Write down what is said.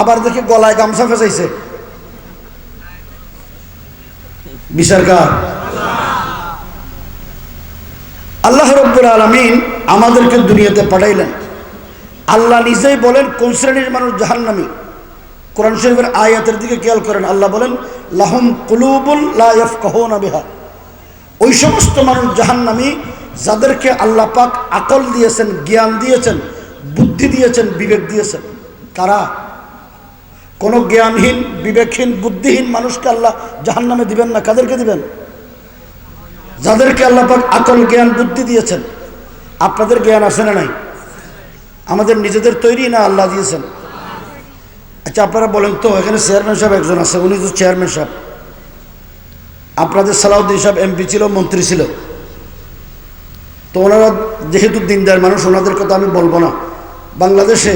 আবার দেখি গলায় গামছা ফেসাইছে। বিচার কার? আল্লাহ রাব্বুল আলামিন আমাদেরকে দুনিয়াতে পাঠাইলেন। আল্লাহ নিজেই বলেন কোন শ্রেণীর মানুষ জাহান্নামী। কোরআন শরীফের আয়াতের দিকে খেয়াল করেন, আল্লাহ বলেন লাহুম কুলুবুল লা ইয়াফকাহুনা বিহা। ওই সমস্ত মানুষ জাহান্নামী যাদেরকে আল্লাহ পাক আকল দিয়েছেন, জ্ঞান দিয়েছেন, বুদ্ধি দিয়েছেন, বিবেক দিয়েছেন। তারা কোনো জ্ঞানহীন, বিবেকহীন, বুদ্ধিহীন মানুষকে আল্লাহ জাহান্নামে দিবেন না। কাদেরকে দিবেন? যাদেরকে আল্লাহ পাক আকল, জ্ঞান, বুদ্ধি দিয়েছেন। আপনাদের জ্ঞান আছে না নাই? আমাদের নিজেদের তৈরি না আল্লাহ দিয়েছেন? আচ্ছা আপনারা বলেন তো, এখানে চেয়ারম্যান সাহেব একজন আছে, উনি তো চেয়ারম্যান সাহেব। আপনাদের সালাউদ্দিন সাহেব এমপি ছিল, মন্ত্রী ছিল। তো ওনারা যেহেতু দিনদার মানুষ, ওনাদের কথা আমি বলবো না। বাংলাদেশে